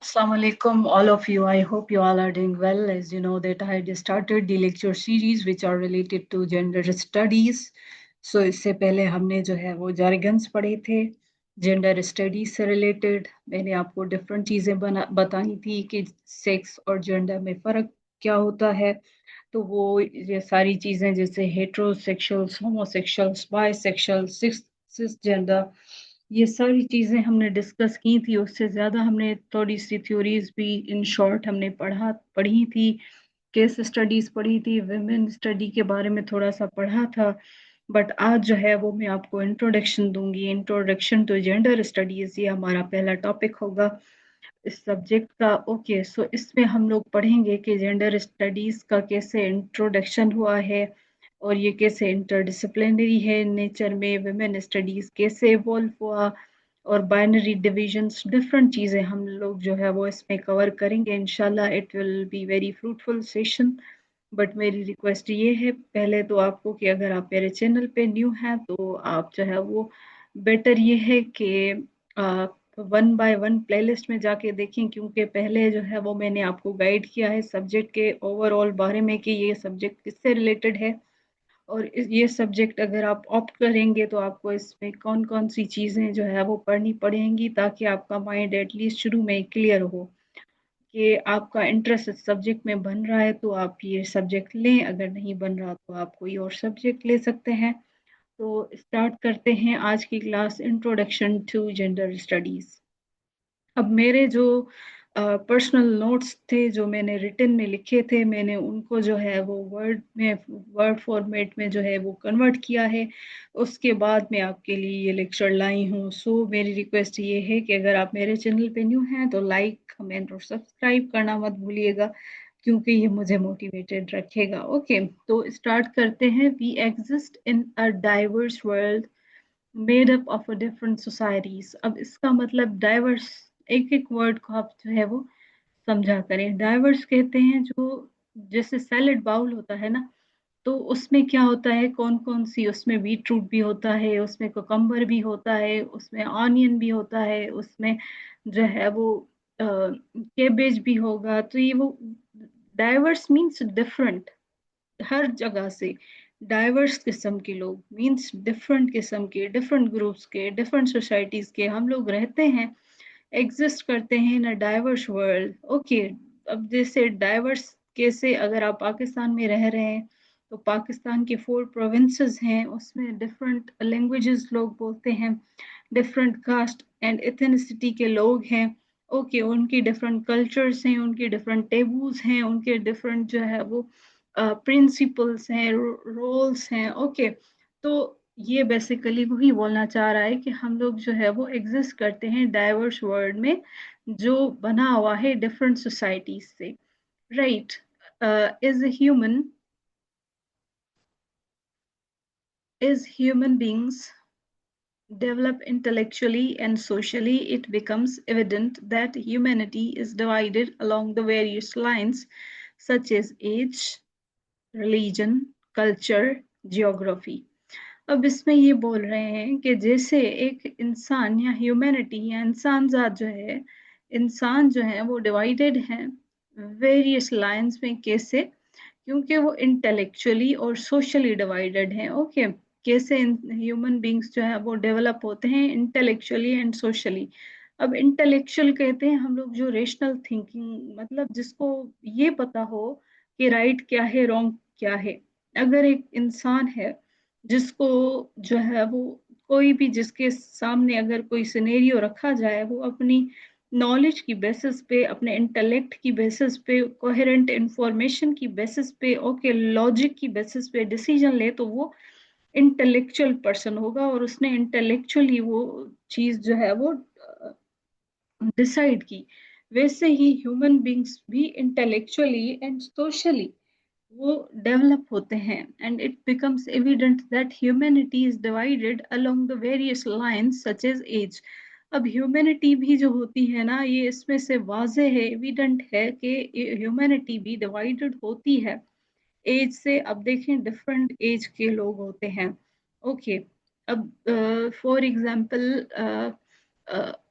Assalamu alaikum, all of you. I hope you all are doing well. As you know, that I had started the lecture series which are related to gender studies. So इससे पहले हमने जो है वो jargons पढ़े थे gender studies से related. मैंने आपको डिफरेंट चीज़ें बताई थी कि सेक्स और जेंडर में फ़र्क क्या होता है। तो वो ये सारी चीज़ें जैसे हेट्रोसेक्सुअल्स, होमोसेक्सुअल्स, बाइसेक्सुअल्स, सिस जेंडर, ये सारी चीज़ें हमने डिस्कस की थी। उससे ज़्यादा हमने थोड़ी सी थ्योरीज भी इन शॉर्ट हमने पढ़ी थी, केस स्टडीज पढ़ी थी, विमेन स्टडी के बारे में थोड़ा सा पढ़ा था। बट आज जो है वो मैं आपको इंट्रोडक्शन दूंगी, इंट्रोडक्शन टू जेंडर स्टडीज, ये हमारा पहला टॉपिक होगा इस सब्जेक्ट का। ओके, सो इसमें हम लोग पढ़ेंगे कि जेंडर स्टडीज का कैसे इंट्रोडक्शन हुआ है और ये कैसे इंटरडिसिप्लिनरी है नेचर में, वुमेन स्टडीज कैसे इवॉल्व हुआ, और बाइनरी डिविजन्स, डिफरेंट चीज़ें हम लोग जो है वो इसमें कवर करेंगे। इंशाल्लाह it will be very fruitful session. But मेरी रिक्वेस्ट ये है पहले तो आपको कि अगर आप मेरे चैनल पे न्यू हैं तो आप जो है वो बेटर ये है कि वन बाय वन प्लेलिस्ट में जाके देखें, क्योंकि पहले जो है वो मैंने आपको गाइड किया है सब्जेक्ट के ओवरऑल बारे में कि ये सब्जेक्ट किससे रिलेटेड है, और ये सब्जेक्ट अगर आप ऑप्ट करेंगे तो आपको इसमें कौन कौन सी चीज़ें जो है वो पढ़नी पड़ेंगी, ताकि आपका माइंड एटलीस्ट शुरू में क्लियर हो कि आपका इंटरेस्ट इस सब्जेक्ट में बन रहा है तो आप ये सब्जेक्ट लें, अगर नहीं बन रहा तो आप कोई और सब्जेक्ट ले सकते हैं। तो स्टार्ट करते हैं आज की class, introduction to gender studies. अब मेरे जो पर्सनल नोट्स थे जो मैंने रिटन में लिखे थे, मैंने उनको जो है वो वर्ड फॉर्मेट में जो है वो कन्वर्ट किया है। उसके बाद मैं आपके लिए ये लेक्चर लाई हूँ। सो मेरी रिक्वेस्ट ये है कि अगर आप मेरे चैनल पे न्यू हैं तो लाइक, कमेंट और सब्सक्राइब करना मत भूलिएगा, क्योंकि ये मुझे मोटिवेटेड रखेगा। ओके, तो स्टार्ट करते हैं। We exist in a diverse world made up of different societies. अब इसका मतलब डाइवर्स, एक एक वर्ड को आप जो है वो समझा करें। डाइवर्स कहते हैं जो, जैसे सैलेड बाउल होता है ना, तो उसमें क्या होता है, कौन कौन सी, उसमें बीट रूट भी होता है, उसमें कोकम्बर भी होता है, उसमें ऑनियन भी होता है, उसमें जो है वो केबेज भी होगा। तो ये वो डाइवर्स मीन्स डिफरेंट, हर जगह से डाइवर्स किस्म के लोग मींस डिफरेंट किस्म के, डिफरेंट ग्रुप्स के, डिफरेंट सोसाइटीज के हम लोग रहते हैं, एग्जिस्ट करते हैं इन अ डाइवर्स वर्ल्ड। ओके, अब जैसे डाइवर्स कैसे, अगर आप पाकिस्तान में रह रहे हैं तो पाकिस्तान के 4 प्रोविंसेस हैं, उसमें डिफरेंट लैंग्वेजेस लोग बोलते हैं, डिफरेंट कास्ट एंड एथनिसिटी के लोग हैं। ओके, उनकी डिफरेंट कल्चर्स हैं, उनके डिफरेंट टेबूज हैं, उनके डिफरेंट जो है वो प्रिंसिपल्स हैं, रोल्स हैं। ओके, तो ये बेसिकली वही बोलना चाह रहा है कि हम लोग जो है वो एग्जिस्ट करते हैं डाइवर्स वर्ल्ड में, जो बना हुआ है डिफरेंट सोसाइटीज से। Right, is human is human beings develop intellectually and socially, it becomes evident that humanity is divided along the various lines such as age, religion, culture, geography. अब इसमें ये बोल रहे हैं कि जैसे एक इंसान या ह्यूमैनिटी या इंसान जात जो है, इंसान जो है वो डिवाइडेड है वेरियस लाइंस में। कैसे? क्योंकि वो इंटेलेक्चुअली और सोशली डिवाइडेड हैं। ओके, कैसे ह्यूमन बींग्स जो है वो डेवलप होते हैं इंटेलेक्चुअली एंड सोशली। अब इंटेलेक्चुअल कहते हैं हम लोग जो रेशनल थिंकिंग, मतलब जिसको ये पता हो कि राइट क्या है, रॉन्ग क्या है। अगर एक इंसान है जिसको जो है वो, कोई भी जिसके सामने अगर कोई सिनेरियो रखा जाए, वो अपनी नॉलेज की बेसिस पे, अपने इंटेलेक्ट की बेसिस पे, कोहेरेंट इंफॉर्मेशन की बेसिस पे, ओके, लॉजिक की बेसिस पे डिसीजन ले, तो वो इंटेलेक्चुअल पर्सन होगा और उसने इंटेलेक्चुअली वो चीज जो है वो डिसाइड की। वैसे ही ह्यूमन बींग्स भी इंटेलेक्चुअली एंड सोशली वो डेवलप होते हैं, and it becomes evident that humanity is divided along the various lines such as as. अब ह्यूमैनिटी भी जो होती है ना, ये इसमें से वाजे है, एविडेंट है कि ह्यूमैनिटी भी डिवाइडेड होती है एज से। अब देखें, डिफरेंट एज के लोग होते हैं। ओके, अब फॉर एग्जांपल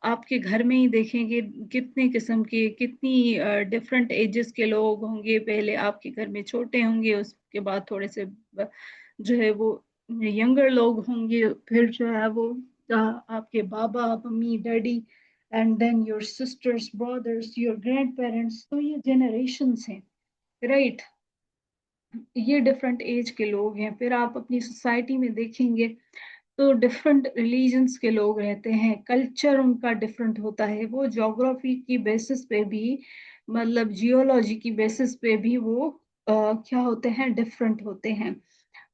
आप आपके घर में ही देखेंगे कितने किस्म के, कितनी डिफरेंट एजेस के लोग होंगे। पहले आपके घर में छोटे होंगे, उसके बाद थोड़े से जो है वो यंगर लोग होंगे, फिर जो है वो आपके बाबा mummy daddy, and then your sisters brothers your grand parents. तो ये जनरेशन्स हैं, राइट। ये डिफरेंट एज के लोग हैं। फिर आप अपनी सोसाइटी में देखेंगे तो डिफरेंट रिलीजन्स के लोग रहते हैं, कल्चर उनका डिफरेंट होता है। वो ज्योग्राफी की बेसिस पे भी, मतलब जियोलॉजी की बेसिस पे भी वो क्या होते हैं, डिफरेंट होते हैं।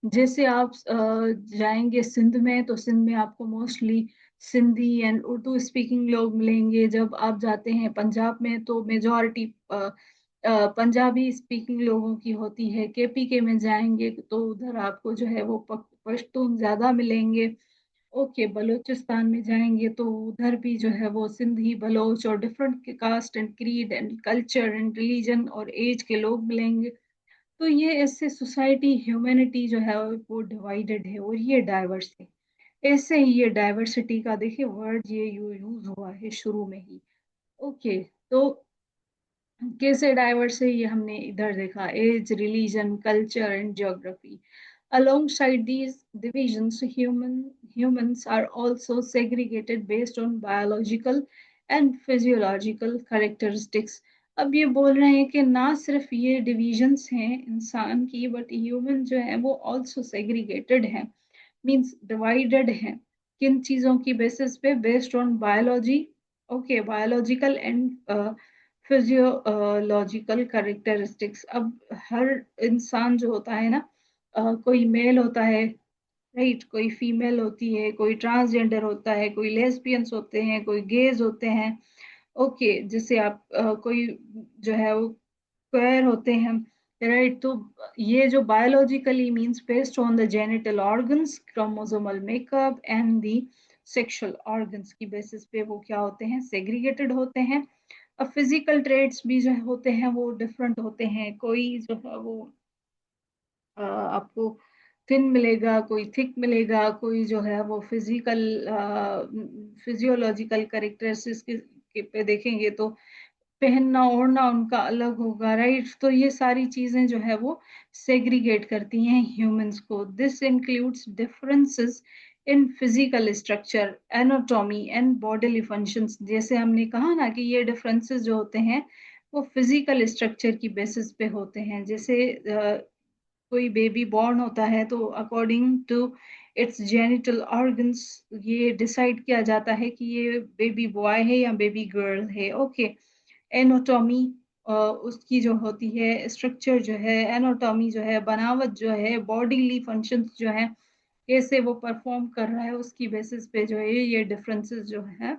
जैसे आप जाएंगे सिंध में, तो सिंध में आपको mostly Sindhi and Urdu speaking लोग मिलेंगे। जब आप जाते हैं पंजाब में तो मेजॉरिटी पंजाबी स्पीकिंग लोगों की होती है। केपी के में जाएंगे तो उधर आपको जो है वो पश्तून ज्यादा मिलेंगे। ओके, बलूचिस्तान में जाएंगे तो उधर भी जो है वो सिंधी बलोच और different caste and creed and culture and religion और एज के लोग मिलेंगे। तो ये ऐसे सोसाइटी ह्यूमैनिटी जो है वो डिवाइडेड है और ये डाइवर्स है। ऐसे ही ये डाइवर्सिटी का देखिए वर्ड ये यूज हुआ है शुरू में ही। ओके, तो कैसे डाइवर्स है ये हमने इधर देखा, as religion culture and geography. Alongside these divisions, humans are also segregated based on biological and physiological characteristics. अब ये बोल रहे हैं कि ना सिर्फ ये डिविजन्स हैं इंसान की, बट ह्यूमन जो है वो ऑल्सो सेग्रीगेटेड है, मीन्स डिवाइडेड है। किन चीज़ों की बेसिस पे? Based on biology, okay, biological and physiological characteristics. अब हर इंसान जो होता है ना, कोई मेल होता है, राइट, कोई फीमेल होती है, कोई ट्रांसजेंडर होता है, कोई लेस्बियंस होते हैं, कोई गेज होते हैं। ओके, जैसे आप कोई जो है वो क्वेयर होते हैं, राइट। तो ये जो biologically means based on the genital organs, chromosomal makeup and the sexual organs की बेसिस पे वो क्या होते हैं, सेग्रीगेटेड होते हैं। अब फिजिकल ट्रेड्स भी जो होते हैं वो डिफरेंट होते हैं। कोई जो है वो आपको थिन मिलेगा, कोई थिक मिलेगा, कोई जो है वो फिजिकल फिजियोलॉजिकल करेक्टरिस्टिक्स के पे देखेंगे तो पहनना ओढ़ना उनका अलग होगा, राइट। तो ये सारी चीजें जो है वो सेग्रीगेट करती हैं ह्यूमंस को। This includes differences in physical structure, anatomy and bodily functions. जैसे हमने कहा ना कि ये डिफरेंसेस जो होते हैं वो फिजिकल स्ट्रक्चर की बेसिस पे होते हैं। जैसे कोई बेबी बॉर्न होता है तो according to its genital organs ये डिसाइड किया जाता है कि ये बेबी बॉय है या बेबी गर्ल है। ओके, एनाटॉमी उसकी जो होती है, स्ट्रक्चर जो है, एनाटॉमी जो है, बनावट जो है, बॉडीली फंक्शंस जो है, कैसे वो परफॉर्म कर रहा है, उसकी बेसिस पे जो है ये डिफरेंसेस जो है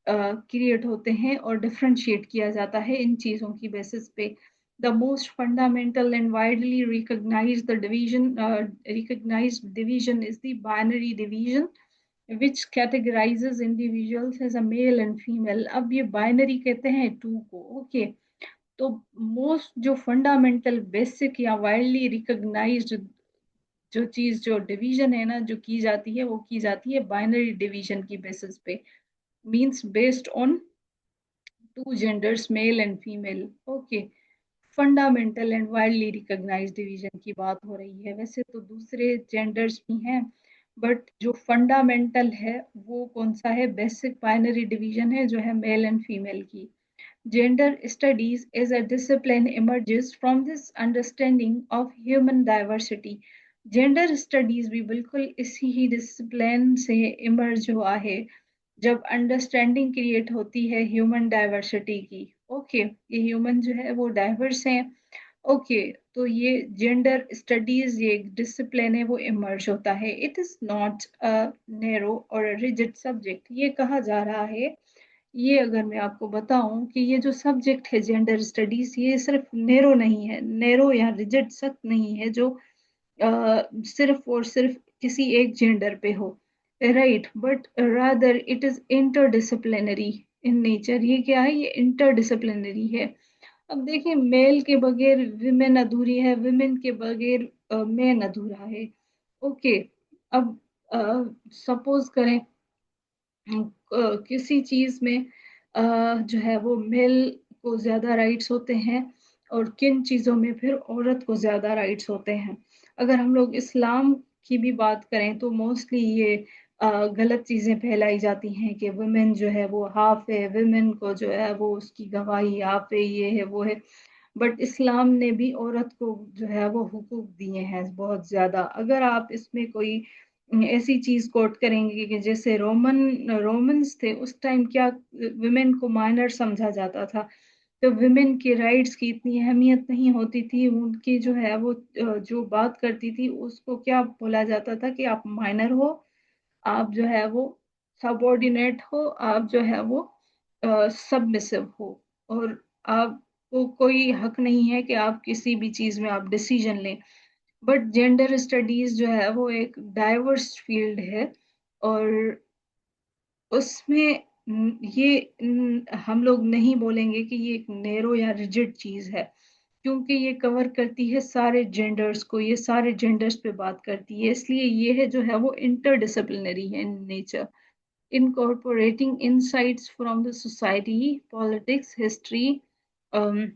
क्रिएट होते हैं और डिफरेंशिएट किया जाता है इन चीज़ों की बेसिस पे। The most fundamental and widely recognized division is the binary division, which categorizes individuals as a male and female. अब ये binary कहते हैं टू को, ओके। तो मोस्ट जो फंडामेंटल बेसिक या वाइडली रिकॉग्नाइज्ड जो चीज जो डिवीजन है ना जो की जाती है, वो की जाती है बाइनरी डिवीजन की बेसिस पे, means based on two genders male and female. Okay, fundamental and widely recognised division की बात हो रही है। वैसे तो दूसरे जेंडर्स भी हैं, बट जो फंडामेंटल है वो कौन सा है? बेसिक बाइनरी डिवीजन है जो है मेल एंड फीमेल की। Gender studies as a discipline emerges from this understanding of human diversity. Gender studies भी बिल्कुल इसी ही डिसिप्लिन से इमर्ज हुआ है जब अंडरस्टैंडिंग क्रिएट होती है ह्यूमन डाइवर्सिटी की। ओके, ये ह्यूमन जो है वो डाइवर्स हैं। ओके, तो ये जेंडर स्टडीज ये एक डिसिप्लिन है वो इमर्ज होता है। It is not a narrow और रिजिड सब्जेक्ट। ये कहा जा रहा है, ये अगर मैं आपको बताऊं कि ये जो सब्जेक्ट है जेंडर स्टडीज, ये सिर्फ नैरो नहीं है, नैरो या रिजिड सख्त नहीं है जो सिर्फ और सिर्फ किसी एक जेंडर पे हो, right, but rather it is interdisciplinary in nature. ये क्या है? ये इंटरडिसिप्लिनरी है। अब देखिए, मेल के बगैर विमेन अधूरी है, विमेन के बगैर मैन अधूरा है। ओके, अब सपोज करें किसी चीज में जो है वो मेल को ज्यादा राइट्स होते हैं और किन चीजों में फिर औरत को ज्यादा राइट्स होते हैं। अगर हम लोग इस्लाम की भी बात करें तो मोस्टली ये गलत चीजें फैलाई जाती हैं कि वुमेन जो है वो हाफ है, वुमेन को जो है वो उसकी गवाही हाफ है, ये है वो है। बट इस्लाम ने भी औरत को जो है वो हुकूक दिए हैं बहुत ज्यादा। अगर आप इसमें कोई ऐसी चीज कोट करेंगे कि जैसे रोमन्स थे उस टाइम, क्या वुमेन को माइनर समझा जाता था, तो वुमेन के राइट्स की इतनी अहमियत नहीं होती थी। उनकी जो है वो जो बात करती थी उसको क्या बोला जाता था कि आप माइनर हो, आप जो है वो सबऑर्डिनेट हो, आप जो है वो सबमिसिव हो, और आपको कोई हक नहीं है कि आप किसी भी चीज में आप डिसीजन लें। बट जेंडर स्टडीज जो है वो एक डाइवर्स फील्ड है, और उसमें हम लोग नहीं बोलेंगे कि ये एक नैरो या रिजिड चीज है, क्योंकि ये कवर करती है सारे जेंडर्स को, ये सारे जेंडर्स पे बात करती है, इसलिए ये है जो है वो इंटरडिसिप्लिनरी है in nature, incorporating insights from the society, politics, history, um,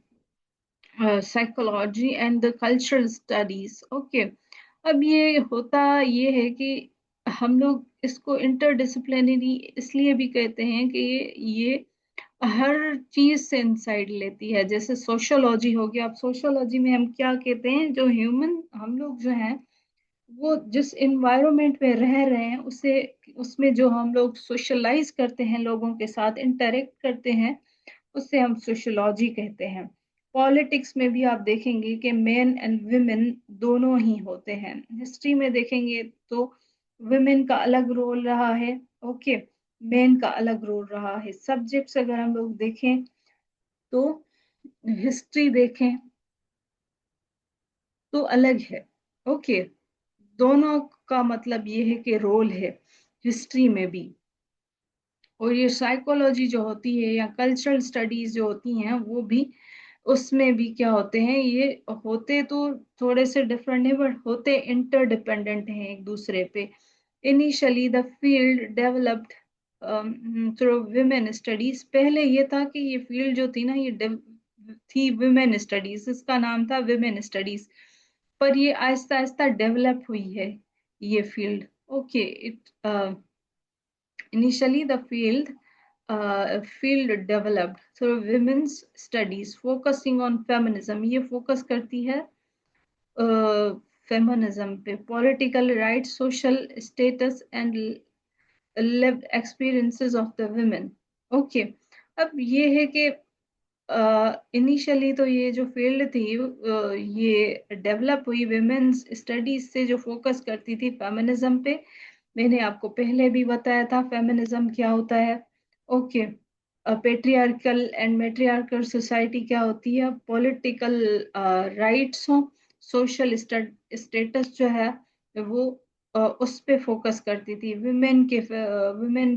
psychology and the cultural studies. Okay. अब ये होता ये है कि हम लोग इसको इंटरडिसिप्लिनरी इसलिए भी कहते हैं कि ये हर चीज से इंसाइट लेती है। जैसे सोशोलॉजी हो गया, अब सोशोलॉजी में हम क्या कहते हैं, जो ह्यूमन हम लोग जो हैं वो जिस इन्वायरमेंट में रह रहे हैं उसे, उसमें जो हम लोग सोशलाइज करते हैं, लोगों के साथ इंटरेक्ट करते हैं, उससे हम सोशोलॉजी कहते हैं। पॉलिटिक्स में भी आप देखेंगे कि मेन एंड वुमेन दोनों ही होते हैं। हिस्ट्री में देखेंगे तो वुमेन का अलग रोल रहा है, ओके, मेन का अलग रोल रहा है। सब्जेक्ट्स अगर हम लोग देखें तो हिस्ट्री देखें तो अलग है, ओके। दोनों का मतलब ये है कि रोल है हिस्ट्री में भी। और ये साइकोलॉजी जो होती है या कल्चरल स्टडीज जो होती हैं वो भी, उसमें भी क्या होते हैं, ये होते तो थोड़े से डिफरेंट है बट होते इंटरडिपेंडेंट हैं एक दूसरे पे। Initially the field developed through women studies. पहले ये था कि ये फील्ड जो थी ना ये थी वुमेन स्टडीज, इसका नाम था वुमेन स्टडीज, पर ये आहिस्ता आहिस्ता डेवलप हुई है ये field. Okay, it initially the field developed through women's studies focusing on feminism। ये फोकस करती है फेमिनिज्म पे, political rights, social status and lived experiences of the women। Okay, अब ये है कि इनिशियली तो ये जो फील्ड थी ये डेवलप हुई वुमेन्स स्टडीज से, जो फोकस करती थी फेमिनिज्म पे। मैंने आपको पहले भी बताया था फेमिनिज्म क्या होता है। Okay, patriarchal and matriarchal society क्या होती है, पॉलिटिकल राइट्स हो, सोशल स्टेटस जो है वो उस पे फोकस करती थी। वुमेन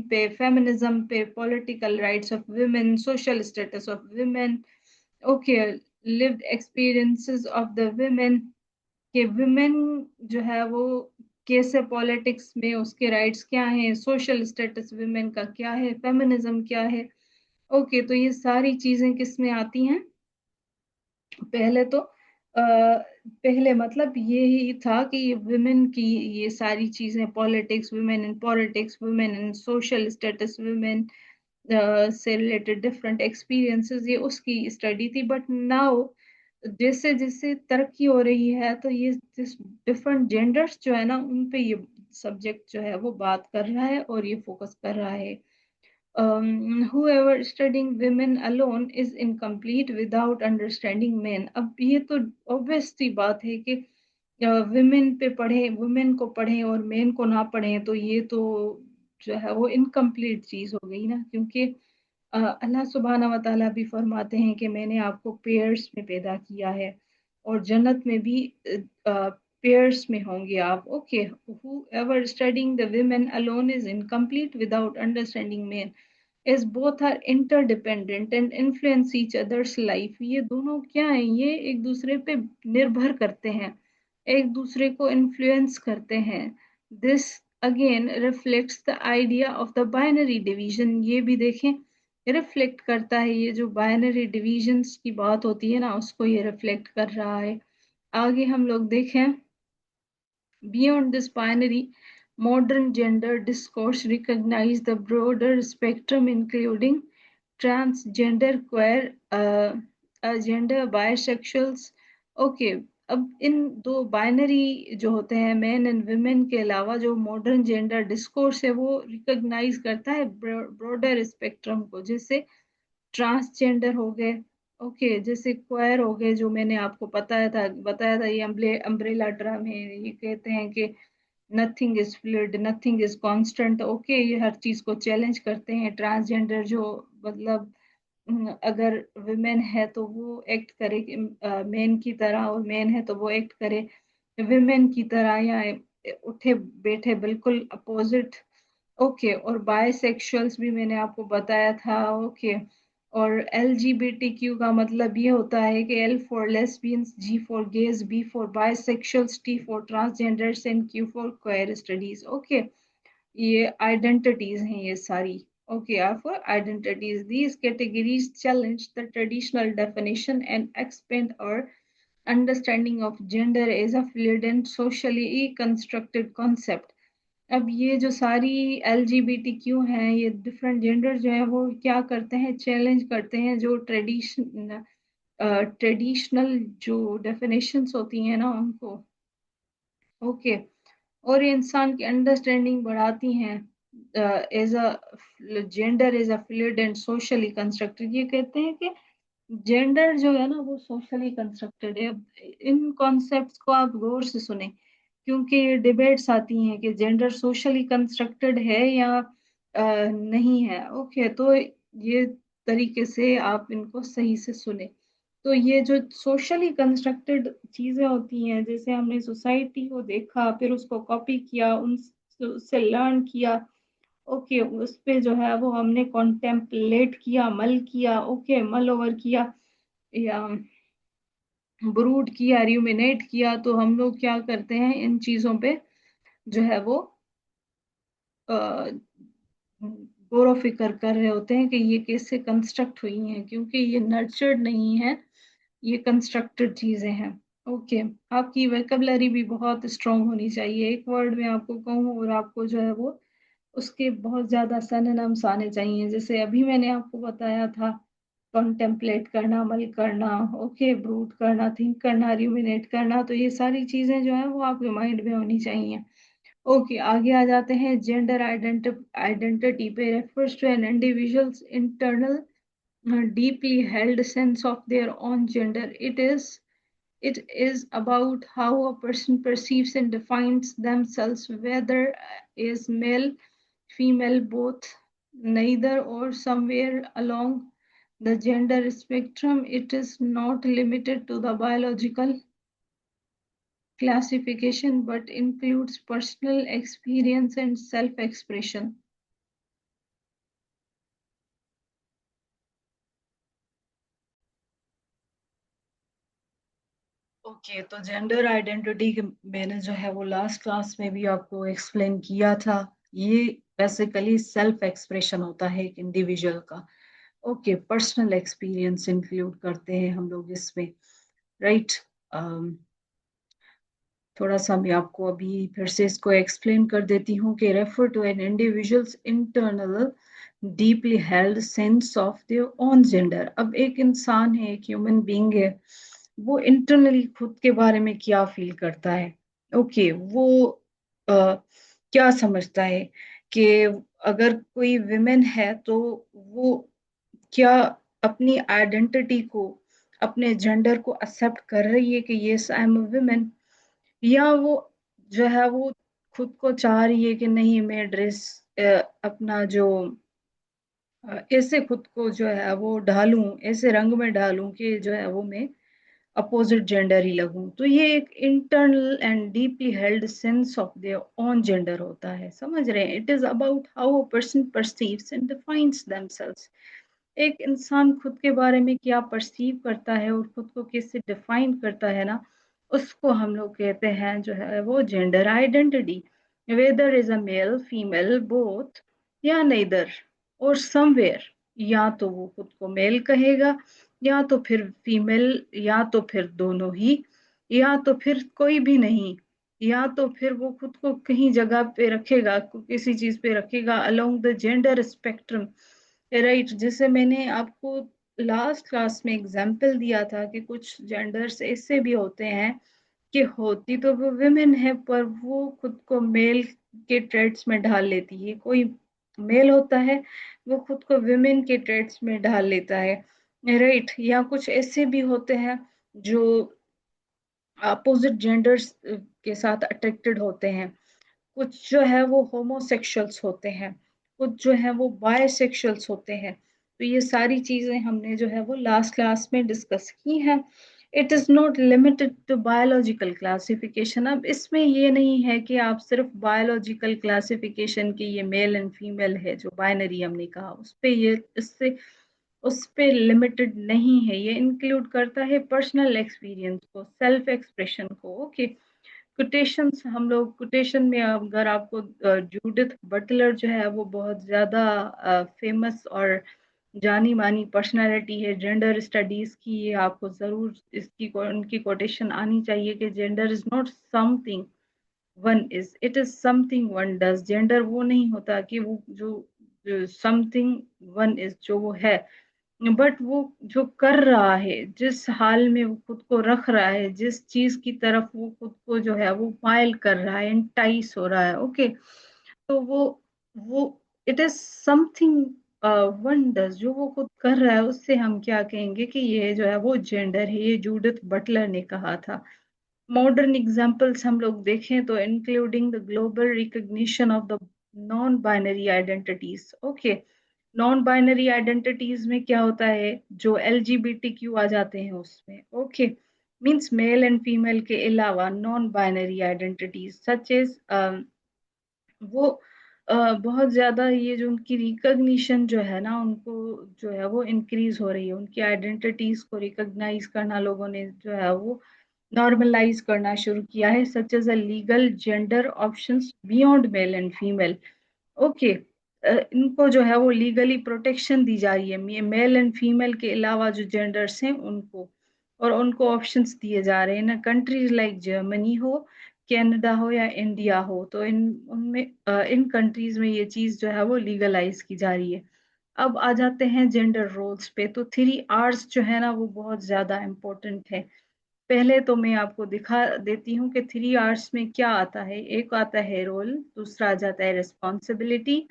पे, फेमिनिज्म पे, political rights of women, social status of women, okay, lived experiences of the women, कि वुमेन जो है वो कैसे पॉलिटिक्स में उसके राइट्स क्या हैं, सोशल स्टेटस वुमेन का क्या है, फेमिनिज्म क्या है। ओके, तो ये सारी चीजें किस में आती हैं, पहले तो पहले मतलब ये ही था कि वुमेन की ये सारी चीजें, politics, women in politics, women in social status, women से रिलेटेड डिफरेंट एक्सपीरियंसेस, ये उसकी स्टडी थी। बट नाउ जैसे जैसे तरक्की हो रही है तो ये डिफरेंट जेंडर्स जो है ना उन पे ये सब्जेक्ट जो है वो बात कर रहा है और ये फोकस कर रहा है। whoever studying women alone is incomplete without understanding men। अब ये तो ऑब्वियस सी बात है कि वुमेन पे पढ़े, वुमेन को पढ़ें और मेन को ना पढ़ें तो ये तो जो है वो इनकम्प्लीट चीज हो गई ना, क्योंकि अल्लाह सुबहाना व तआला भी फरमाते हैं कि मैंने आपको पेयर्स में पैदा किया है और जन्नत में भी पेयर्स में होंगे आप। Okay, whoever studying the women alone is incomplete without understanding men, as both are interdependent and influence each other's life। ये दोनों क्या है, ये एक दूसरे पे निर्भर करते हैं, एक दूसरे को इन्फ्लुएंस करते हैं। This again reflects the idea of the binary division। ये भी देखें, रिफ्लेक्ट करता है, ये जो बाइनरी डिविजन्स की बात होती है ना, उसको ये रिफ्लेक्ट कर रहा है। आगे हम लोग देखें, beyond this binary, modern gender discourse recognize the broader spectrum including transgender, queer, gender, bisexuals। Okay, अब इन दो बाइनरी जो होते हैं मेन एंड वुमेन के अलावा जो मॉडर्न जेंडर डिस्कोर्स है वो रिकॉग्नाइज करता है ब्रॉडर स्पेक्ट्रम को, जैसे ट्रांसजेंडर हो गए, ओके, जैसे क्वायर हो गए, जो मैंने आपको बताया था ये अम्ब्रेला टर्म है। ये कहते हैं कि nothing is fluid, nothing is constant. Okay, ये हर चीज को चैलेंज करते हैं। ट्रांसजेंडर जो मतलब अगर विमेन है तो वो एक्ट करे मेन की तरह, और मेन है तो वो एक्ट करे विमेन की तरह, या उठे बैठे बिल्कुल अपोजिट। ओके, और बायसेक्सुअल्स भी मैंने आपको बताया था। ओके, और LGBTQ का मतलब ये होता है कि L for lesbians, G for gays, B for bisexuals, T for transgenders and Q for queer studies. Okay, ये आइडेंटिटीज हैं ये सारी। Okay, for identities, these categories challenge the traditional definition and expand our understanding of gender as a fluid and socially constructed concept। अब ये जो सारी LGBTQ हैं, ये डिफरेंट जेंडर जो है वो क्या करते हैं, चैलेंज करते हैं जो ट्रेडिशनल जो डेफिनेशंस होती हैं ना उनको। ओके, और ये इंसान की अंडरस्टैंडिंग बढ़ाती हैं as a gender as a fluid and socially constructed. ये कहते हैं कि जेंडर जो है ना वो सोशली कंस्ट्रक्टेड है। अब इन कॉन्सेप्ट्स को आप गौर से सुने, क्योंकि ये डिबेट्स आती हैं कि जेंडर सोशली कंस्ट्रक्टेड है या नहीं है। ओके, तो ये तरीके से आप इनको सही से सुने। तो ये जो सोशली कंस्ट्रक्टेड चीजें होती हैं, जैसे हमने सोसाइटी को देखा, फिर उसको कॉपी किया, उन उससे लर्न किया। ओके, उस पे जो है वो हमने कॉन्टेम्पलेट किया, मल किया। ओके, मल ओवर किया या ब्रूड किया, रूमिनेट किया, तो हम लोग क्या करते हैं, इन चीजों पे जो है वो गौर फिक्र कर रहे होते हैं कि ये कैसे कंस्ट्रक्ट हुई हैं, क्योंकि ये नर्चर्ड नहीं है, ये कंस्ट्रक्टेड चीजें हैं। ओके, आपकी वेकेबलरी भी बहुत स्ट्रांग होनी चाहिए। एक वर्ड में आपको कहूँ और आपको जो है वो उसके बहुत ज्यादा सिनोनिम्स आने चाहिए। जैसे अभी मैंने आपको बताया था, कॉन्टेम्पलेट करना, मल करना, ओके, ब्रूट करना, थिंक करना, रूमिनेट करना, तो ये सारी चीजें जो है वो आपके माइंड में होनी चाहिए। ओके, आगे आ जाते हैं। जेंडर आइडेंटिटी पे refers to an individual's internal deeply held sense of their own gender। It is about how a person perceives and defines themselves, whether is male, female, both, neither, or somewhere along the gender spectrum। It is not limited to the biological classification but includes personal experience and self-expression। Okay, तो gender identity के मैंने जो है वो last class में भी आपको explain किया था। ये बेसिकली सेल्फ एक्सप्रेशन होता है एक इंडिविजुअल का। ओके, पर्सनल एक्सपीरियंस इंक्लूड करते हैं हम लोग इसमें, राइट। थोड़ा सा मैं आपको अभी फिर से इसको एक्सप्लेन कर देती हूँ कि refer to an individual's internal deeply held sense of their own gender. अब एक इंसान है, एक ह्यूमन बीइंग है, वो इंटरनली खुद के बारे में क्या फील करता है। ओके, वो क्या समझता है कि अगर कोई विमेन है तो वो क्या अपनी आइडेंटिटी को, अपने जेंडर को एक्सेप्ट कर रही है कि yes I am a women, या वो जो है वो खुद को चाह रही है कि नहीं मैं ड्रेस अपना जो ऐसे खुद को जो है वो ढालूं, ऐसे रंग में ढालूं कि जो है वो मैं अपोजिट जेंडर ही लगूं। तो ये एक internal and deeply held sense of their own gender होता है, समझ रहे हैं। It is about how a person perceives and defines themselves. एक इंसान खुद के बारे में क्या परसीव करता है और खुद को कैसे डिफाइन करता है ना, उसको हम लोग कहते हैं जो है वो gender identity. Whether is a male female both, या नेदर और समवेयर। या तो वो खुद को मेल कहेगा, या तो फिर फीमेल, या तो फिर दोनों ही, या तो फिर कोई भी नहीं, या तो फिर वो खुद को कहीं जगह पे रखेगा, किसी चीज पे रखेगा along the gender spectrum. Right, जैसे मैंने आपको लास्ट क्लास में एग्जाम्पल दिया था कि कुछ जेंडर्स ऐसे भी होते हैं कि होती तो वो विमेन है पर वो खुद को मेल के ट्रेड्स में ढाल लेती है। कोई मेल होता है, वो खुद को विमेन के ट्रेड्स में ढाल लेता है। राइट, या कुछ ऐसे भी होते हैं जो अपोजिट जेंडर्स के साथ अट्रैक्टेड होते हैं। कुछ जो है वो होमोसेक्सुअल्स होते हैं, कुछ जो है वो बायसेक्सुअल्स होते हैं। तो ये सारी चीजें हमने जो है वो लास्ट क्लास में डिस्कस की हैं। It is not limited to biological classification. अब इसमें ये नहीं है कि आप सिर्फ बायोलॉजिकल क्लासिफिकेशन की ये मेल एंड फीमेल है जो बाइनरी हमने कहा उस पे ये इससे उस पे लिमिटेड नहीं है। ये इंक्लूड करता है पर्सनल एक्सपीरियंस को, सेल्फ एक्सप्रेशन को। ओके, कोटेशंस, हम लोग कोटेशन में अगर आपको जूडिथ बटलर जो है वो बहुत ज्यादा फेमस और जानी मानी पर्सनालिटी है जेंडर स्टडीज की, ये आपको जरूर इसकी उनकी कोटेशन आनी चाहिए कि gender is not something one is, it is something one does. Gender वो नहीं होता कि वो जो समथिंग वन इज जो वो है, बट वो जो कर रहा है, जिस हाल में वो खुद को रख रहा है, जिस चीज की तरफ वो खुद को जो है वो माइल कर रहा है, इंटाइस हो रहा है। ओके, तो वो इट इज समथिंग वंडर्स जो वो खुद कर रहा है, उससे हम क्या कहेंगे कि ये जो है वो जेंडर है। ये जूडिथ बटलर ने कहा था। मॉडर्न एग्जाम्पल्स हम लोग देखें तो including the global recognition of the non binary identities. Okay, non binary identities में क्या होता है, जो LGBTQ आ जाते हैं उसमें। Okay, means male and female के अलावा non binary identities such as वो बहुत ज्यादा ये जो उनकी रिकग्निशन जो है ना, उनको जो है वो इंक्रीज हो रही है। उनकी आइडेंटिटीज को रिकॉग्नाइज करना लोगों ने जो है वो नॉर्मलाइज करना शुरू किया है, such as a legal gender options beyond male and female. Okay, इनको जो है वो लीगली प्रोटेक्शन दी जा रही है मेल एंड फीमेल के अलावा जो जेंडर्स हैं उनको, और उनको ऑप्शंस दिए जा रहे हैं ना। कंट्रीज लाइक जर्मनी हो, कनाडा हो या इंडिया हो, तो इन उनमें इन कंट्रीज में ये चीज जो है वो लीगलाइज की जा रही है। अब आ जाते हैं जेंडर रोल्स पे। तो 3 Rs जो है ना वो बहुत ज्यादा इम्पोर्टेंट है। पहले तो मैं आपको दिखा देती हूँ कि 3 Rs में क्या आता है। एक आता है रोल, दूसरा आ जाता है रिस्पॉन्सिबिलिटी,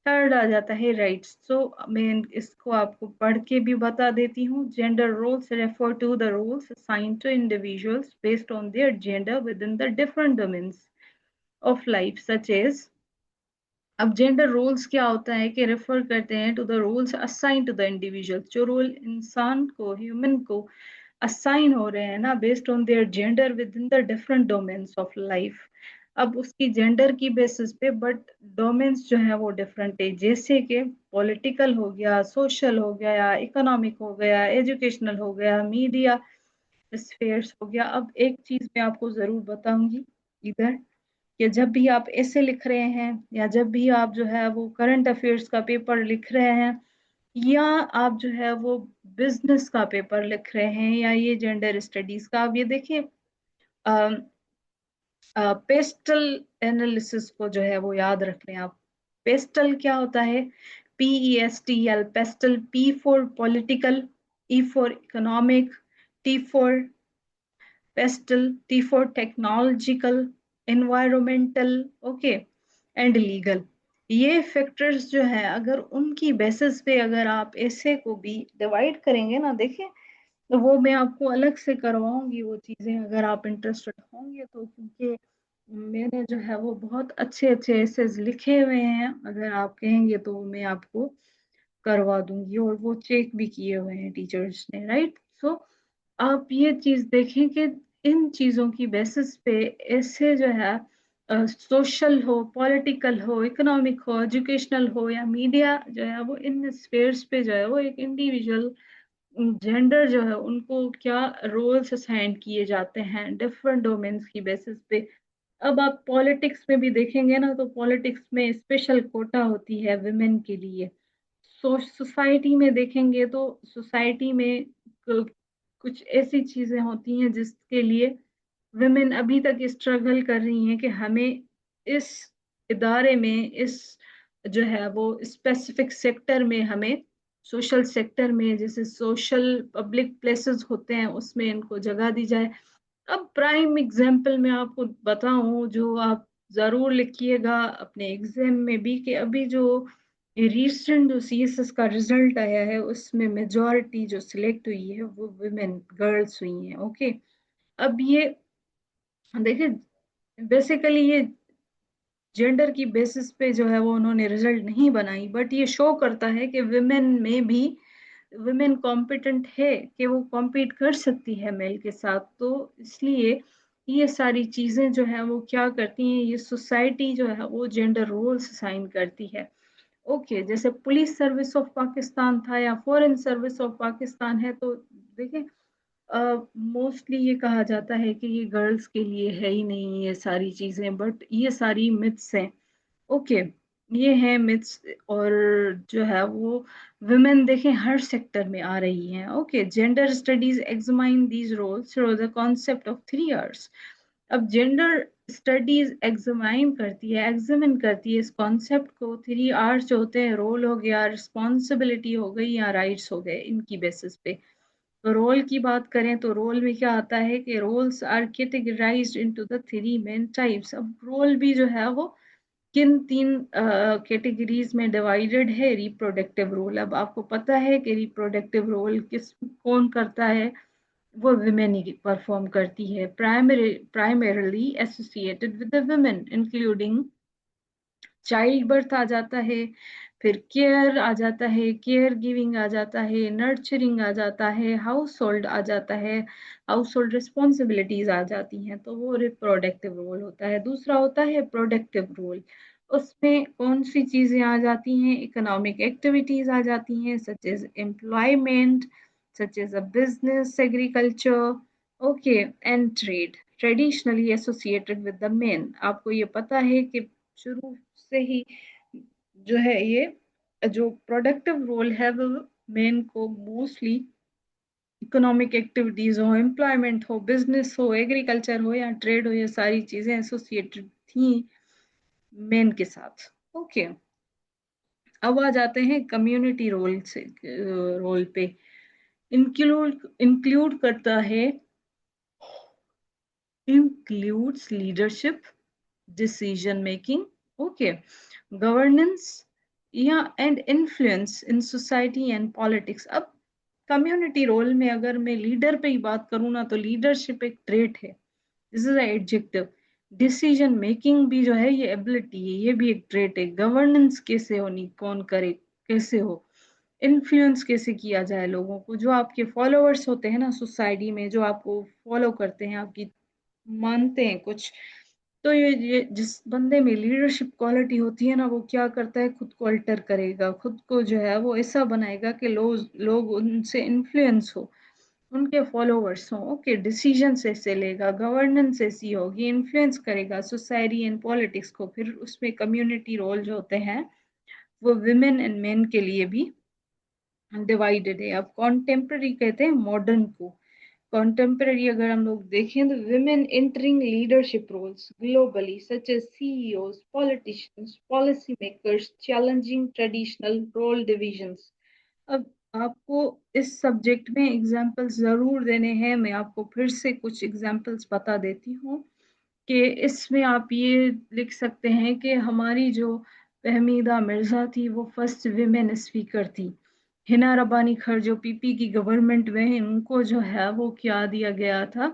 थर्ड आ जाता है राइट्स। सो मैं इसको आपको पढ़ के भी बता देती हूँ। Gender roles refer to the roles assigned to individuals based on their gender within the different domains of life such as. अब जेंडर रोल्स क्या होता है कि रेफर करते हैं to the roles assign to the individual. जो role इंसान को, ह्यूमन को असाइन हो रहे हैं ना based on their gender within the different domains of life. अब उसकी जेंडर की बेसिस पे बट डोमेन्स जो है वो डिफरेंट है। जैसे कि पॉलिटिकल हो गया, सोशल हो गया, इकोनॉमिक हो गया, एजुकेशनल हो गया, मीडिया स्फेयर्स हो गया। अब एक चीज मैं आपको जरूर बताऊंगी इधर, कि जब भी आप ऐसे लिख रहे हैं, या जब भी आप जो है वो करंट अफेयर्स का पेपर लिख रहे हैं, या आप जो है वो बिजनेस का पेपर लिख रहे हैं, या ये जेंडर स्टडीज का, आप ये देखिए पेस्टल एनालिसिस को जो है वो याद रख लें आप। पेस्टल क्या होता है, PESTL, pastel, P for political, E for economic, T for pastel, T for technological, environmental, okay, and legal. ये फैक्टर्स जो है अगर उनकी बेसिस पे अगर आप ऐसे को भी डिवाइड करेंगे ना, देखिए, तो वो मैं आपको अलग से करवाऊंगी वो चीजें अगर आप इंटरेस्टेड होंगे तो। क्योंकि मैंने जो है वो बहुत अच्छे अच्छे एसेज लिखे हुए हैं, अगर आप कहेंगे तो मैं आपको करवा दूंगी, और वो चेक भी किए हुए हैं टीचर्स ने। राइट, सो आप ये चीज देखें कि इन चीजों की बेसिस पे ऐसे जो है सोशल हो, पॉलिटिकल हो, इकोनॉमिक हो, एजुकेशनल हो, या मीडिया जो है वो इन स्पेयर्स पे जो है वो एक इंडिविजुअल जेंडर जो है उनको क्या रोल्स असाइन किए जाते हैं डिफरेंट डोमेन्स की बेसिस पे। अब आप पॉलिटिक्स में भी देखेंगे ना, तो पॉलिटिक्स में स्पेशल कोटा होती है विमेन के लिए। सोसाइटी में देखेंगे तो सोसाइटी में कुछ ऐसी चीजें होती हैं जिसके लिए विमेन अभी तक स्ट्रगल कर रही हैं कि हमें इस इदारे में, इस जो है वो स्पेसिफिक सेक्टर में, हमें सोशल सेक्टर में, जैसे सोशल पब्लिक प्लेसेस होते हैं उसमें इनको जगह दी जाए। अब प्राइम एग्जाम्पल मैं आपको बताऊं, जो आप जरूर लिखिएगा अपने एग्जाम में भी, कि अभी जो रिसेंट जो सीएसएस का रिजल्ट आया है उसमें मेजॉरिटी जो सिलेक्ट हुई है वो वुमेन गर्ल्स हुई हैं। ओके, अब ये देखिए, बेसिकली ये जेंडर की बेसिस पे जो है वो उन्होंने रिजल्ट नहीं बनाई, बट ये शो करता है कि विमेन में भी वुमेन कॉम्पिटेंट है, कि वो कॉम्पीट कर सकती है मेल के साथ। तो इसलिए ये सारी चीजें जो है वो क्या करती हैं, ये सोसाइटी जो है वो जेंडर रोल्स साइन करती है। ओके, जैसे पुलिस सर्विस ऑफ पाकिस्तान था या फॉरेन सर्विस ऑफ पाकिस्तान है, तो देखिए मोस्टली ये कहा जाता है कि ये गर्ल्स के लिए है ही नहीं ये सारी चीजें, बट ये सारी मिथ्स हैं। ओके, ये है मिथ्स। और जो है वो वुमेन देखें हर सेक्टर में आ रही हैं। Okay, gender studies examine these roles through the concept of 3 R's. अब जेंडर स्टडीज एग्जामिन करती है इस कॉन्सेप्ट को 3 आवर्स जो होते हैं, रोल हो गया, रिस्पॉन्सिबिलिटी हो गई या राइट्स हो गए, इनकी बेसिस पे। तो रोल की बात करें तो रोल में क्या आता है कि roles are categorized into the 3 main types. अब रोल भी जो है वो किन 3 कैटेगरीज में डिवाइडेड है। रिप्रोडक्टिव रोल, अब आपको पता है कि रिप्रोडक्टिव रोल कौन करता है, वो विमेन ही परफॉर्म करती है। Primarily associated with the women, including child birth आ जाता है, फिर केयर आ जाता है, केयर गिविंग आ जाता है, नर्चरिंग आ जाता है, हाउस होल्ड आ जाता है, हाउस होल्ड रिस्पॉन्सिबिलिटीज आ जाती हैं। तो वो रिप्रोडक्टिव रोल होता है। दूसरा होता है प्रोडक्टिव रोल। उसमें कौन सी चीजें आ जाती हैं, इकोनॉमिक एक्टिविटीज आ जाती हैं, such as employment, such as a business, agriculture, okay, and trade, traditionally associated with the men. आपको ये पता है कि शुरू से ही जो है ये जो प्रोडक्टिव रोल है वो मेन को मोस्टली इकोनॉमिक एक्टिविटीज हो, एम्प्लॉयमेंट हो, बिजनेस हो, एग्रीकल्चर हो या ट्रेड हो, ये सारी चीजें एसोसिएटेड थी मेन के साथ। ओके, अब आ जाते हैं कम्युनिटी रोल से, रोल पे। इंक्लूड इंक्लूड करता है, includes leadership, decision making, okay, governance, या and influence in society and politics. अब कम्युनिटी रोल में अगर मैं लीडर पे ही बात करूँ ना, तो लीडरशिप एक ट्रेट है, this is adjective. Decision making भी जो है ये एबिलिटी है, ये भी एक ट्रेट है। गवर्नेंस कैसे होनी, कौन करे, कैसे हो, इन्फ्लुएंस कैसे किया जाए लोगों को, जो आपके फॉलोअर्स होते हैं ना सोसाइटी में, जो आपको फॉलो करते हैं, आपकी मानते हैं कुछ, तो ये जिस बंदे में लीडरशिप क्वालिटी होती है ना, वो क्या करता है, खुद को अल्टर करेगा, खुद को जो है वो ऐसा बनाएगा कि लोग लोग उनसे इन्फ्लुएंस हो, उनके फॉलोवर्स हो। ओके, डिसीजन ऐसे लेगा, गवर्नेंस ऐसी होगी, इन्फ्लुएंस करेगा सोसाइटी एंड पॉलिटिक्स को। फिर उसमें कम्युनिटी रोल जो होते हैं वो विमेन एंड मेन के लिए भी डिवाइडेड है। अब कॉन्टेम्प्ररी कहते हैं मॉडर्न को। कॉन्टेम्प्ररी अगर हम लोग देखें तो women entering leadership roles globally such as CEOs, politicians, policy makers, challenging traditional role divisions. अब आपको इस सब्जेक्ट में एग्जाम्पल्स जरूर देने हैं, मैं आपको फिर से कुछ एग्जाम्पल्स बता देती हूँ कि इसमें आप ये लिख सकते हैं कि हमारी जो फहमीदा मिर्जा थी वो फर्स्ट विमेन स्पीकर थी। हिना रब्बानी खर जो पीपी की गवर्नमेंट में, उनको जो है वो क्या दिया गया था,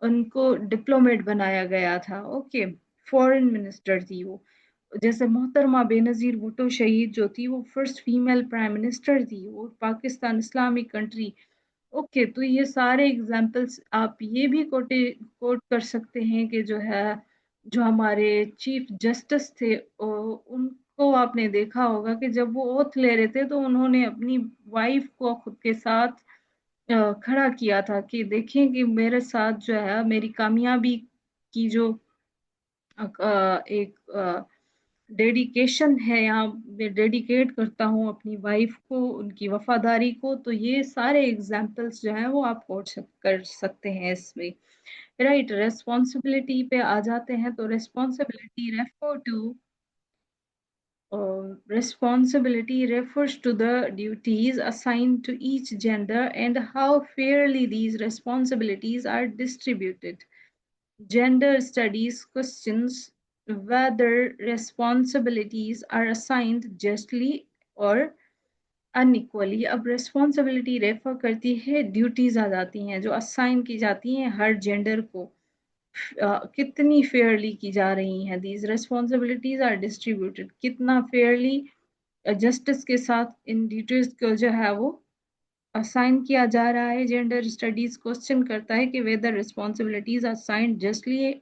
उनको डिप्लोमेट बनाया गया था। ओके, फॉरेन मिनिस्टर थी वो। जैसे मोहतरमा बेनजीर भुट्टो शहीद जो थी, वो फर्स्ट फीमेल प्राइम मिनिस्टर थी, वो पाकिस्तान इस्लामिक कंट्री। ओके, तो ये सारे एग्जाम्पल्स आप ये भी कोट कर सकते हैं कि जो है, जो हमारे चीफ जस्टिस थे उनको आपने देखा होगा कि जब वो ओथ ले रहे थे तो उन्होंने अपनी वाइफ को खुद के साथ खड़ा किया था कि देखें कि मेरे साथ जो है मेरी कामयाबी की जो एक डेडिकेशन है, यहाँ मैं डेडिकेट करता हूँ अपनी वाइफ को, उनकी वफादारी को। तो ये सारे एग्जाम्पल्स जो हैं वो आप कर सकते हैं इसमें। राइट, रेस्पॉन्सिबिलिटी पे आ जाते हैं। तो responsibility refer to responsibility refers to the duties assigned to each gender and how fairly these responsibilities are distributed. Gender studies questions whether responsibilities are assigned justly or unequally. अब responsibility refer करती है, duties आ जाती हैं जो assign की जाती हैं हर gender को, कितनी फेयरली की जा रही हैं। दीज रिस्पॉन्सिबिलिटीज आर डिस्ट्रीब्यूटेड, कितना फेयरली जस्टिस के साथ इन ड्यूटीज को जो है वो असाइन किया जा रहा है। जेंडर स्टडीज क्वेश्चन करता है कि whether responsibilities are assigned justly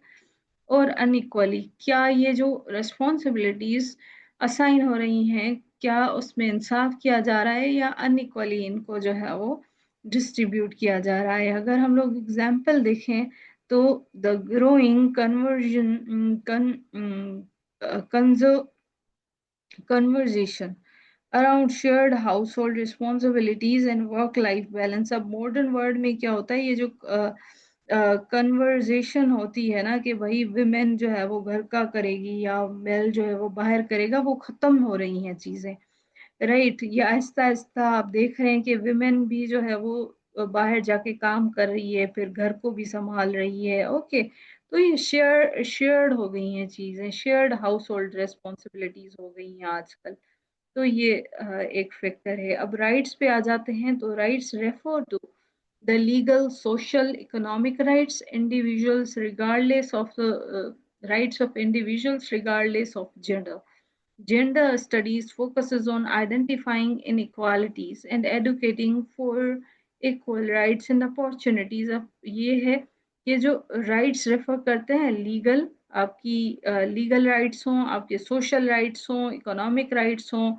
और अनइक्वली, क्या ये जो रिस्पॉन्सिबिलिटीज असाइन हो रही हैं क्या उसमें इंसाफ किया जा रहा है या अनइक्वली इनको जो है वो डिस्ट्रीब्यूट किया जा रहा है। अगर हम लोग एग्जाम्पल देखें तो the growing conversation around shared household responsibilities and work life balance। अब मॉडर्न वर्ल्ड में क्या होता है, ये जो कन्वर्जेशन होती है ना कि भाई विमेन जो है वो घर का करेगी या मेल जो है वो बाहर करेगा, वो खत्म हो रही हैं चीजें। राइट, ये आहिस्ता आहिस्ता आप देख रहे हैं कि विमेन भी जो है वो बाहर जाके काम कर रही है, फिर घर को भी संभाल रही है। ओके, तो ये शेयर्ड हो गई हैं चीजें, शेयर्ड हाउस होल्ड रेस्पॉन्सिबिलिटीज हो गई हैं आजकल। तो ये एक फैक्टर है। अब राइट्स पे आ जाते हैं। तो rights refer to the legal social economic rights individuals regardless of the rights of individuals regardless of gender. Gender studies focuses on identifying inequalities and advocating for equal rights and opportunities। अब ये है कि जो rights refer करते हैं legal, आपकी legal rights हों, आपके सोशल राइट्स हों, इकोनॉमिक राइट्स हों,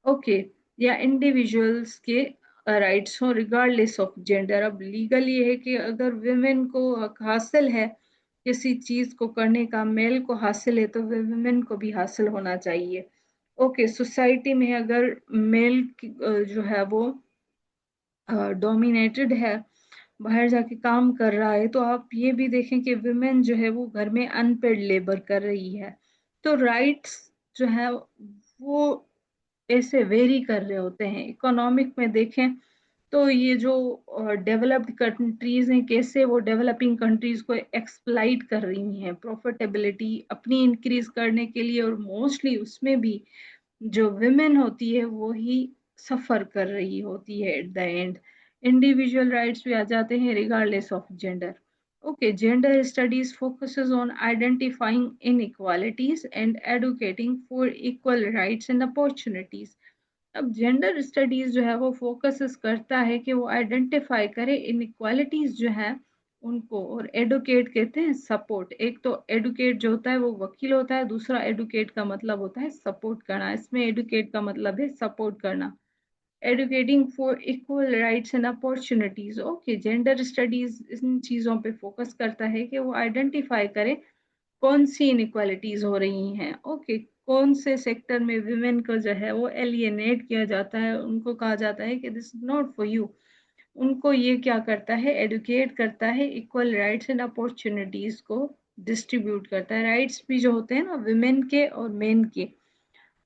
ओके, या इंडिविजुअल्स के राइट्स हों रिगार्डलेस ऑफ जेंडर। अब लीगल ये है कि अगर विमेन को हक हासिल है किसी चीज को करने का, मेल को हासिल है, तो वुमेन को भी हासिल होना चाहिए। ओके, सोसाइटी में अगर मेल जो है वो डोमिनेटेड है, बाहर जाके काम कर रहा है, तो आप ये भी देखें कि वुमेन जो है वो घर में अनपेड लेबर कर रही है। तो राइट्स जो है वो ऐसे वेरी कर रहे होते हैं। इकोनॉमिक में देखें तो ये जो डेवलप्ड कंट्रीज हैं, कैसे वो डेवलपिंग कंट्रीज को एक्सप्लाइट कर रही हैं प्रॉफिटेबिलिटी अपनी इंक्रीज करने के लिए, और मोस्टली उसमें भी जो विमेन होती है वो ही सफर कर रही होती है at the end. Individual rights भी आ जाते हैं regardless of gender. Okay, gender studies focuses on identifying inequalities and advocating for equal rights and opportunities. अब जेंडर स्टडीज जो है वो फोकस करता है कि वो आइडेंटिफाई करे इनइक्वालिटीज जो है उनको, और एडुकेट कहते हैं सपोर्ट। एक तो एडुकेट जो होता है वो वकील होता है, दूसरा एडुकेट का मतलब होता है सपोर्ट करना। इसमें एडुकेट का मतलब है सपोर्ट करना। Educating for equal rights and opportunities. Okay, gender studies in चीज़ों पे फोकस करता है कि वो आइडेंटिफाई करे कौन सी इनइक्वालिटीज हो रही हैं। ओके, कौन से सेक्टर में विमेन को जो है वो एलियनेट किया जाता है, उनको कहा जाता है कि this is not for you. उनको ये क्या करता है, एडुकेट करता है, इक्वल राइट्स एंड अपॉर्चुनिटीज को डिस्ट्रीब्यूट करता है। राइट्स भी जो होते हैं ना विमेन के और मेन के,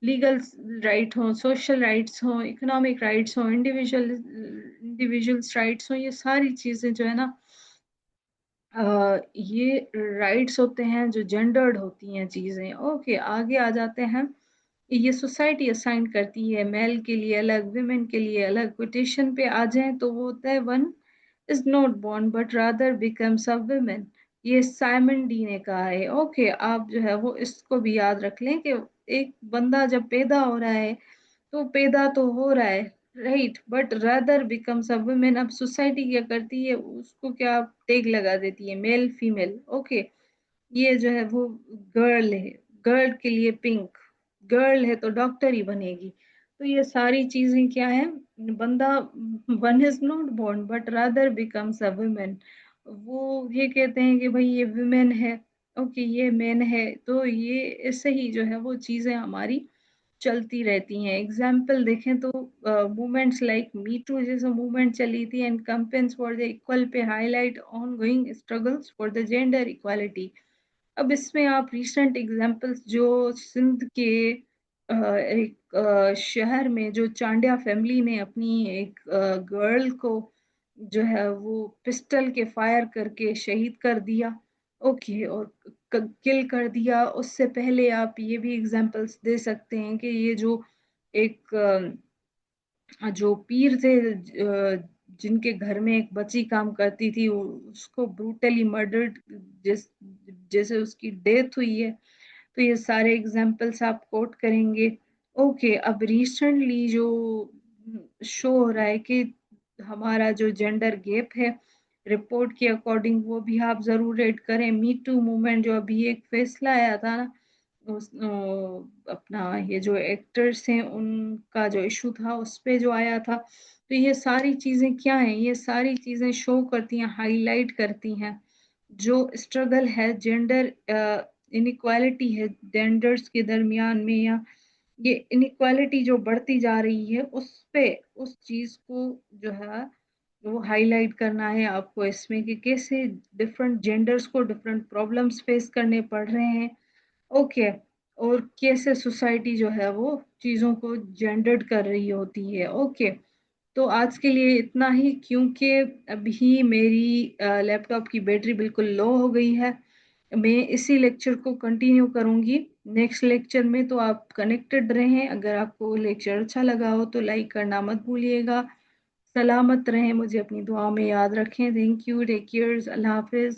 लीगल राइट हो, सोशल राइट्स हो, इकोनॉमिक राइट्स हो, इंडिविजुअल्स राइट्स हो, ये सारी चीजें जो है ना ये राइट्स होते हैं जो जेंडर्ड होती हैं चीजें। ओके, आगे आ जाते हैं। ये सोसाइटी असाइन करती है मेल के लिए अलग, विमेन के लिए अलग। कोटेशन पे आ जाए तो वो होता है one is not born but rather becomes a women. ये साइमन डी ने कहा है। ओके, आप जो है वो इसको भी याद रख लें कि एक बंदा जब पैदा हो रहा है तो पैदा तो हो रहा है, right, but rather becomes a women. अब सोसाइटी क्या करती है, उसको क्या टैग लगा देती है, मेल फीमेल। ओके, ये जो है वो गर्ल है, गर्ल के लिए पिंक, गर्ल है तो डॉक्टर ही बनेगी। तो ये सारी चीजें क्या है, बंदा one is not born but rather becomes a women. वो ये कहते हैं कि भाई ये वुमेन है। ओके, ये मेन है, तो ये ऐसे ही जो है वो चीज़ें हमारी चलती रहती हैं। एग्ज़ाम्पल देखें तो मूवमेंट्स लाइक मी टू जैसे मूवमेंट चली थी and campaigns for the equal pay highlight ongoing struggles for the gender equality. अब इसमें आप रिसेंट एग्जांपल्स जो सिंध के एक शहर में जो चांडिया फैमिली ने अपनी एक गर्ल को जो है वो पिस्टल के फायर करके शहीद कर दिया। ओके, और किल कर दिया। उससे पहले आप ये भी एग्जांपल्स दे सकते हैं कि ये जो एक जो पीर थे, जिनके घर में एक बच्ची काम करती थी, उसको ब्रूटली मर्डर्ड, जिस जैसे उसकी डेथ हुई है। तो ये सारे एग्जाम्पल्स आप कोट करेंगे। ओके, अब रिसेंटली जो शो हो रहा है कि हमारा जो जेंडर गैप है रिपोर्ट के अकॉर्डिंग, वो भी आप जरूर ऐड करें। मी टू मूवमेंट जो अभी एक फैसला आया था ना, उस अपना ये जो एक्टर्स हैं उनका जो इशू था उस पे जो आया था, तो ये सारी चीजें क्या हैं, ये सारी चीजें शो करती हैं, हाईलाइट करती हैं जो स्ट्रगल है, जेंडर इनइक्वालिटी है जेंडर्स के दरमियान में, या ये इनइक्वालिटी जो बढ़ती जा रही है उस पे, उस चीज को जो है वो हाईलाइट करना है आपको इसमें, कि कैसे डिफरेंट जेंडर्स को डिफरेंट प्रॉब्लम्स फेस करने पड़ रहे हैं। ओके, और कैसे सोसाइटी जो है वो चीज़ों को जेंडर्ड कर रही होती है। ओके, तो आज के लिए इतना ही, क्योंकि अभी मेरी लैपटॉप की बैटरी बिल्कुल लो हो गई है। मैं इसी लेक्चर को कंटिन्यू करूंगी नेक्स्ट लेक्चर में, तो आप कनेक्टेड रहें। अगर आपको लेक्चर अच्छा लगा हो तो लाइक करना मत भूलिएगा। सलामत रहें, मुझे अपनी दुआ में याद रखें। थैंक यू, टेक केयर, अल्लाह हाफिज़।